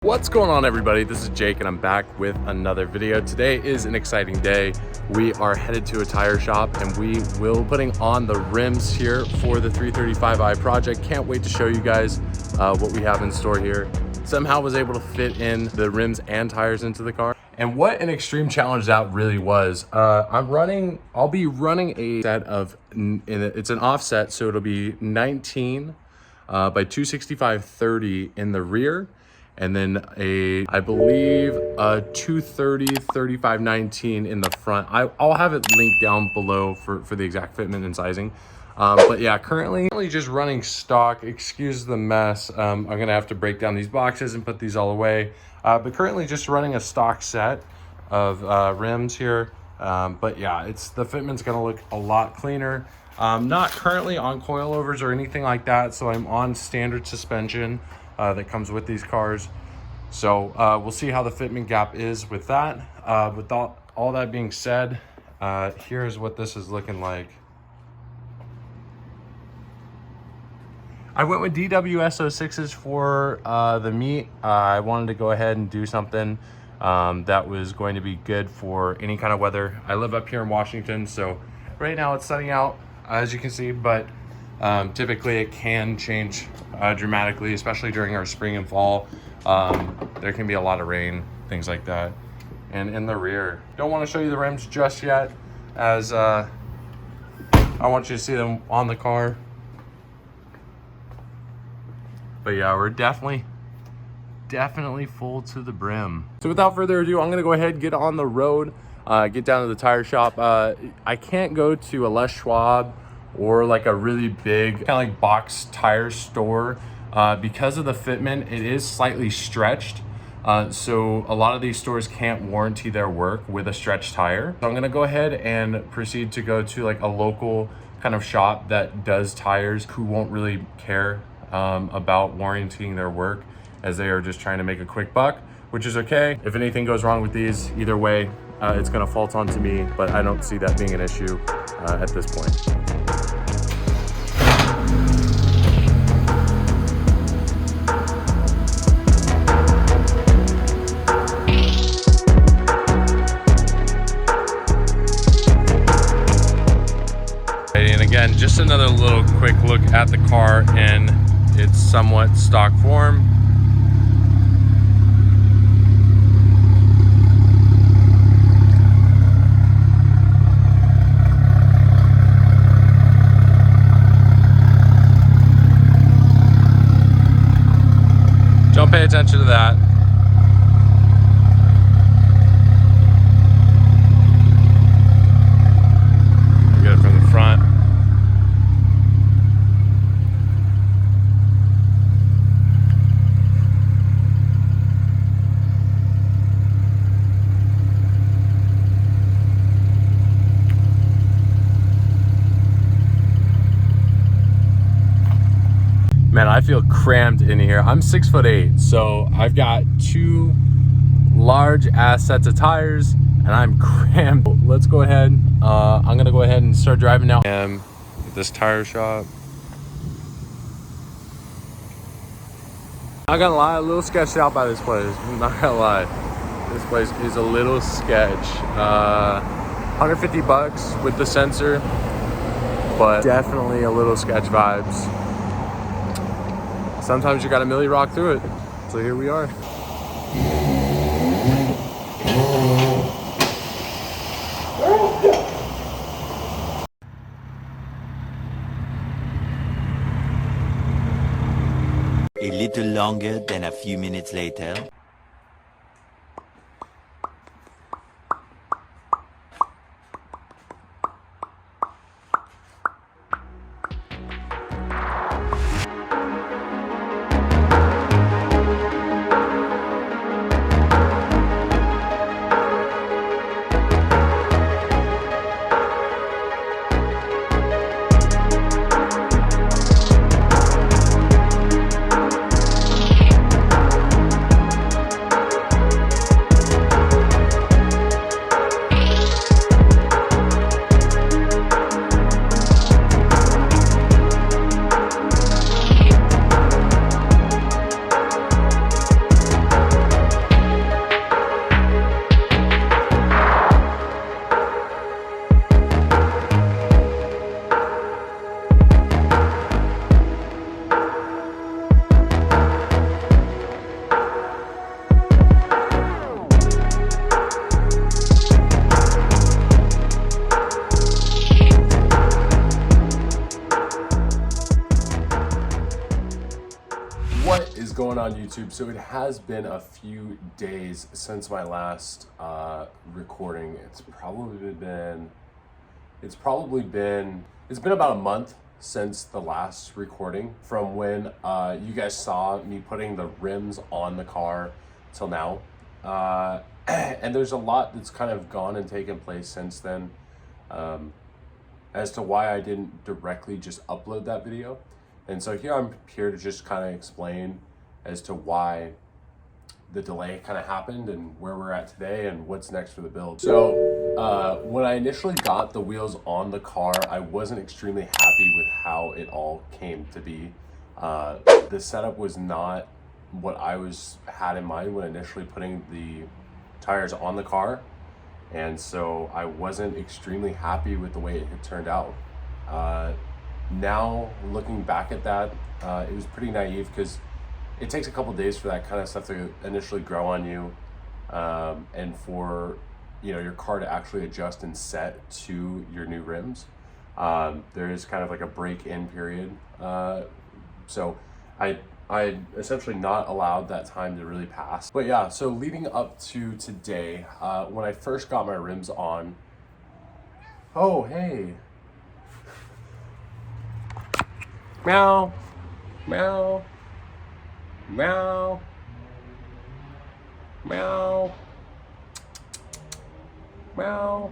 What's going on, everybody? This is Jake and I'm back with another video. Today is an exciting day. We are headed to a tire shop and we will be putting on the rims here for the 335i project. Can't wait to show you guys what we have in store here. Somehow was able to fit in the rims and tires into the car. And what an extreme challenge that really was. I'll be running a set of, it's an offset, so it'll be 19 by 265/30 in the rear. And then I believe a 230 35/19 in the front. I'll have it linked down below for the exact fitment and sizing. But yeah, currently just running stock. Excuse the mess. I'm gonna have to break down these boxes and put these all away. But currently just running a stock set of rims here. But yeah, the fitment's gonna look a lot cleaner. Not currently on coilovers or anything like that, so I'm on standard suspension that comes with these cars. So we'll see how the fitment gap is with that. With all that being said, here's what this is looking like. I went with DWS06s for the meet. I wanted to go ahead and do something that was going to be good for any kind of weather. I live up here in Washington, so right now it's sunny out, as you can see, but typically it can change dramatically, especially during our spring and fall. There can be a lot of rain, things like that. And in the rear, don't want to show you the rims just yet, as I want you to see them on the car. But yeah, we're definitely full to the brim. So without further ado, I'm gonna go ahead and get on the road, get down to the tire shop. I can't go to a Les Schwab or like a really big kind of like box tire store because of the fitment. It is slightly stretched, so a lot of these stores can't warranty their work with a stretched tire. So I'm gonna go ahead and proceed to go to like a local kind of shop that does tires, who won't really care about warranting their work, as they are just trying to make a quick buck, which is okay. If anything goes wrong with these, either way, it's gonna fault onto me, but I don't see that being an issue at this point. And again, just another little quick look at the car in its somewhat stock form. Don't pay attention to that. Get it from the front. Man, I feel cramped in here. I'm 6'8", so I've got two large ass sets of tires and I'm cramped. Let's go ahead. I'm gonna go ahead and start driving now. At this tire shop. Not gonna lie, a little sketched out by this place. I'm not gonna lie. This place is a little sketch. 150 bucks with the sensor, but definitely a little sketch vibes. Sometimes you gotta milli rock through it. So here we are. A little longer than a few minutes later. on YouTube. So it has been a few days since my last recording. It's been about a month since the last recording, from when you guys saw me putting the rims on the car till now. And there's a lot that's kind of gone and taken place since then, as to why I didn't directly just upload that video. And so I'm here to just kind of explain as to why the delay kind of happened and where we're at today and what's next for the build. So when I initially got the wheels on the car, I wasn't extremely happy with how it all came to be. The setup was not what I had in mind when initially putting the tires on the car. And so I wasn't extremely happy with the way it had turned out. Now looking back at that, it was pretty naive, because it takes a couple days for that kind of stuff to initially grow on you, and for your car to actually adjust and set to your new rims. There is kind of like a break-in period, so I essentially not allowed that time to really pass. But yeah, so leading up to today, when I first got my rims on, oh hey, meow, meow, meow, meow, meow,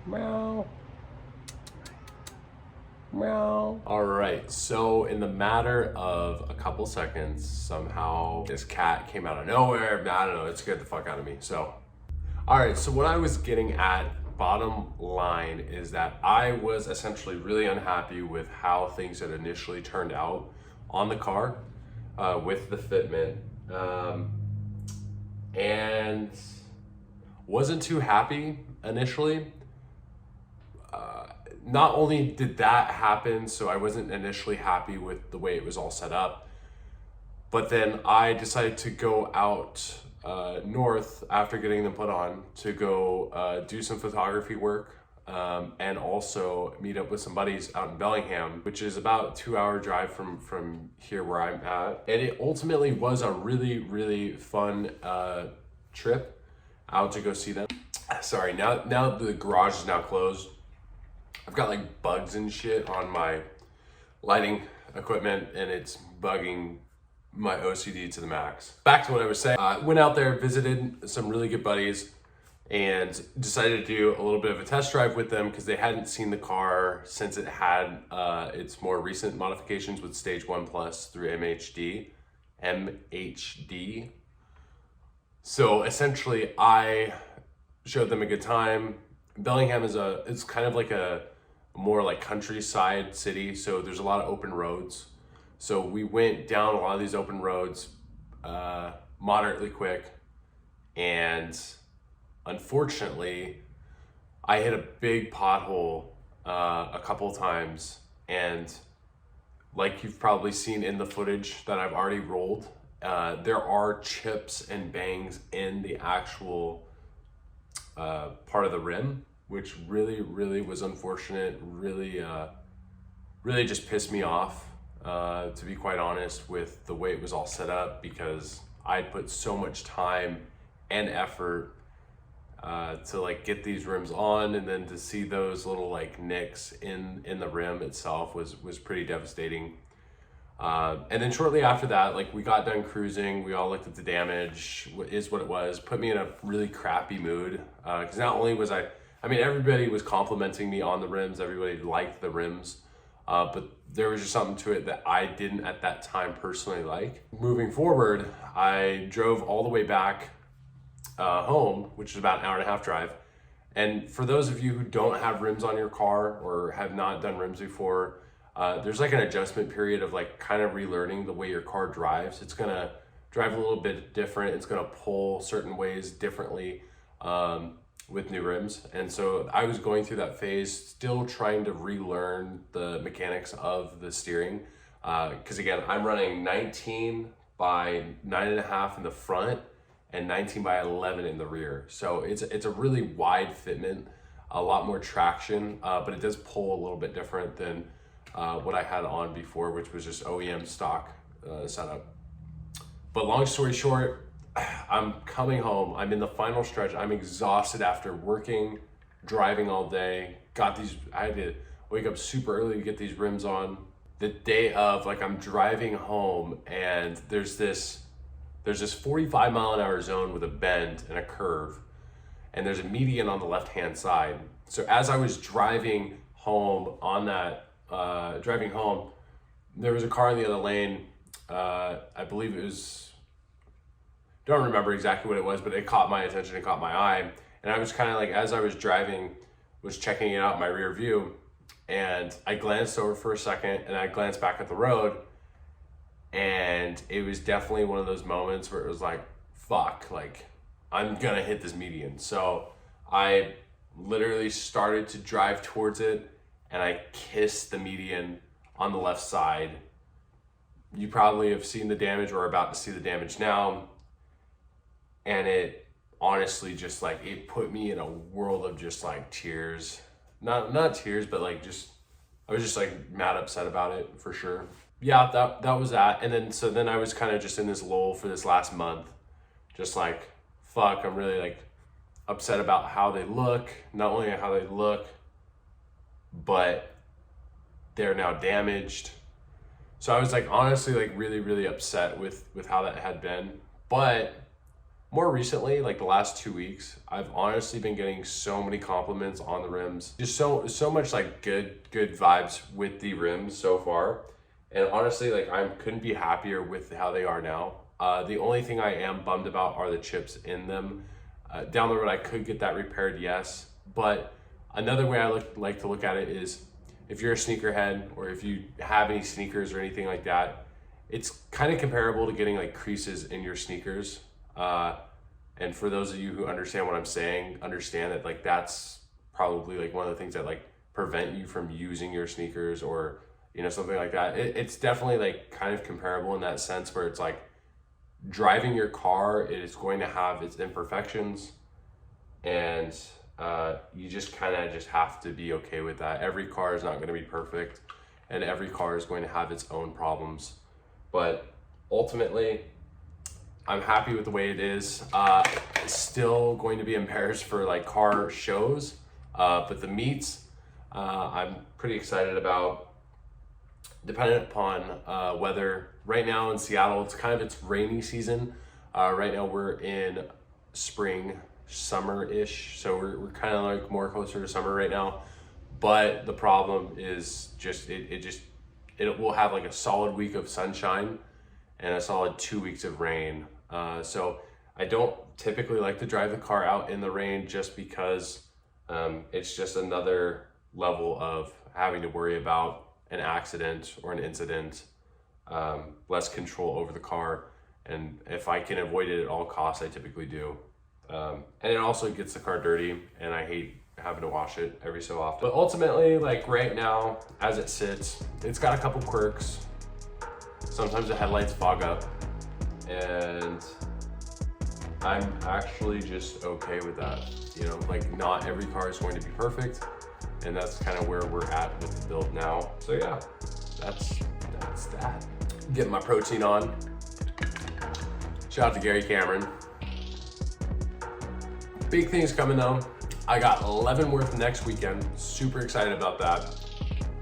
meow, meow. All right, so in the matter of a couple seconds, somehow this cat came out of nowhere. I don't know, it scared the fuck out of me. So, all right, so what I was getting at, bottom line, is that I was essentially really unhappy with how things had initially turned out on the car with the fitment, and wasn't too happy initially. Not only did that happen, so I wasn't initially happy with the way it was all set up, but then I decided to go out north after getting them put on to go do some photography work, and also meet up with some buddies out in Bellingham, which is about a 2-hour drive from here where I'm at. And it ultimately was a really, really fun trip out to go see them. Sorry, now the garage is now closed. I've got like bugs and shit on my lighting equipment, and it's bugging my OCD to the max. Back to what I was saying. I went out there, visited some really good buddies, and decided to do a little bit of a test drive with them, because they hadn't seen the car since it had its more recent modifications with Stage 1 Plus through MHD. So essentially I showed them a good time. Bellingham it's kind of like a more like countryside city, so there's a lot of open roads. So we went down a lot of these open roads moderately quick, and unfortunately I hit a big pothole a couple times, and like you've probably seen in the footage that I've already rolled, there are chips and bangs in the actual part of the rim, which really, really was unfortunate. Really just pissed me off, to be quite honest, with the way it was all set up, because I put so much time and effort to like get these rims on, and then to see those little like nicks in the rim itself was pretty devastating. And then shortly after that, like we got done cruising, we all looked at the damage, is what it was, put me in a really crappy mood, because not only was I mean, everybody was complimenting me on the rims, everybody liked the rims, but there was just something to it that I didn't at that time personally like. Moving forward, I drove all the way back home, which is about an 1.5-hour drive. And for those of you who don't have rims on your car or have not done rims before, there's like an adjustment period of like kind of relearning the way your car drives. It's gonna drive a little bit different. It's gonna pull certain ways differently with new rims. And so I was going through that phase, still trying to relearn the mechanics of the steering. Because again, I'm running 19 by 9.5 in the front and 19 by 11 in the rear. So it's a really wide fitment, a lot more traction, but it does pull a little bit different than what I had on before, which was just OEM stock setup. But long story short, I'm coming home. I'm in the final stretch. I'm exhausted after working, driving all day. I had to wake up super early to get these rims on. The day of, like, I'm driving home and there's this 45-mile-an-hour zone with a bend and a curve, and there's a median on the left-hand side. So as I was driving home there was a car in the other lane. I believe it was, don't remember exactly what it was, but it caught my attention, it caught my eye. And I was kind of like, as I was driving, was checking it out in my rear view, and I glanced over for a second and I glanced back at the road, and it was definitely one of those moments where it was like, fuck, like I'm gonna hit this median. So I literally started to drive towards it and I kissed the median on the left side. You probably have seen the damage or are about to see the damage now. And it honestly just like, it put me in a world of just like tears. Not tears, but like I was just like mad upset about it for sure. Yeah, that was that. And then I was kind of just in this lull for this last month. Just like, fuck, I'm really like upset about how they look. Not only how they look, but they're now damaged. So I was like honestly like really, really upset with how that had been. But more recently, like the last 2 weeks, I've honestly been getting so many compliments on the rims. Just so much like good vibes with the rims so far. And honestly, like I couldn't be happier with how they are now. The only thing I am bummed about are the chips in them. Down the road, I could get that repaired, yes. But another way I like to look at it is, if you're a sneakerhead or if you have any sneakers or anything like that, it's kind of comparable to getting like creases in your sneakers. And for those of you who understand what I'm saying, understand that like that's probably like one of the things that like prevent you from using your sneakers or, you know, something like that. It's definitely like kind of comparable in that sense where it's like driving your car, it is going to have its imperfections, and you just kind of just have to be okay with that. Every car is not going to be perfect, and every car is going to have its own problems. But ultimately, I'm happy with the way it is. Still going to be embarrassed for like car shows, but the meets, I'm pretty excited about. Dependent upon weather. Right now in Seattle, it's rainy season. Right now we're in spring, summer-ish, so we're kind of like more closer to summer right now. But the problem is just it will have like a solid week of sunshine and a solid 2 weeks of rain. So I don't typically like to drive the car out in the rain just because it's just another level of having to worry about an accident or an incident, less control over the car. And if I can avoid it at all costs, I typically do. And it also gets the car dirty, and I hate having to wash it every so often. But ultimately, like right now, as it sits, it's got a couple quirks. Sometimes the headlights fog up, and I'm actually just okay with that. You know, like not every car is going to be perfect, and that's kind of where we're at with the build now. So yeah, that's that. Getting my protein on. Shout out to Gary Cameron. Big things coming though. I got Leavenworth next weekend. Super excited about that.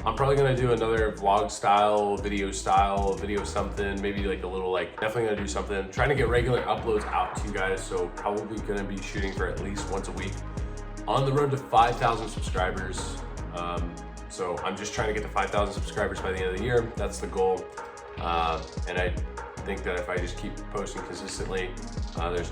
I'm probably gonna do another vlog style, video something, maybe like a little like, definitely gonna do something. Trying to get regular uploads out to you guys, so probably gonna be shooting for at least once a week. On the road to 5,000 subscribers. So I'm just trying to get to 5,000 subscribers by the end of the year. That's the goal. And I think that if I just keep posting consistently, there's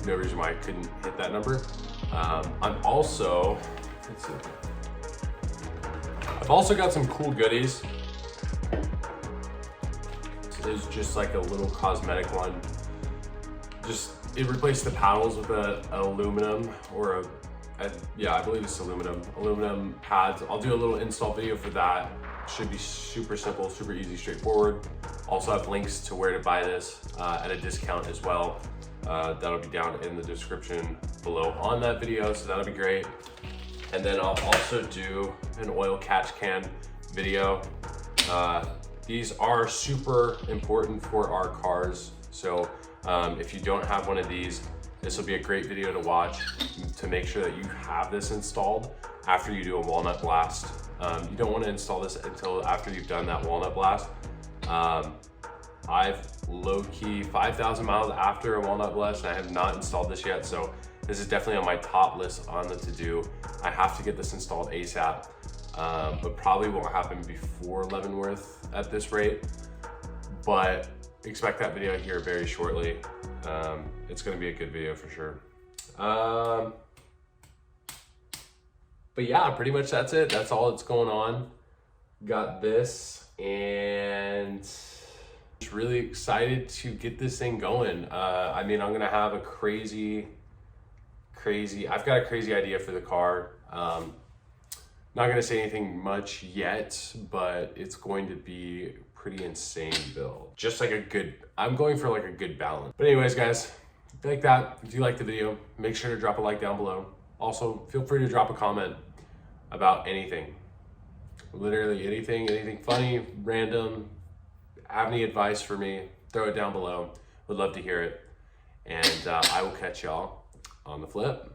no reason why I couldn't hit that number. I've also got some cool goodies. This is just like a little cosmetic one. It replaced the paddles with an aluminum or yeah, I believe it's aluminum pads. I'll do a little install video for that. Should be super simple, super easy, straightforward. Also have links to where to buy this at a discount as well. That'll be down in the description below on that video, so that'll be great. And then I'll also do an oil catch can video. These are super important for our cars. So if you don't have one of these, this will be a great video to watch to make sure that you have this installed after you do a walnut blast. You don't want to install this until after you've done that walnut blast. I've low-key 5,000 miles after a walnut blast, and I have not installed this yet, so this is definitely on my top list on the to-do. I have to get this installed ASAP, but probably won't happen before Leavenworth at this rate, but expect that video here very shortly. It's gonna be a good video for sure. But yeah, pretty much that's it. That's all that's going on. Got this, and just really excited to get this thing going. I mean, I'm gonna have a crazy, I've got a crazy idea for the car. Not gonna say anything much yet, but it's going to be pretty insane build. Just like a good, I'm going for like a good balance. But anyways, guys, if you like that, if you like the video, make sure to drop a like down below. Also, feel free to drop a comment about anything. Literally anything funny, random, have any advice for me, throw it down below. Would love to hear it. And I will catch y'all on the flip.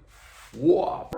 Whoa.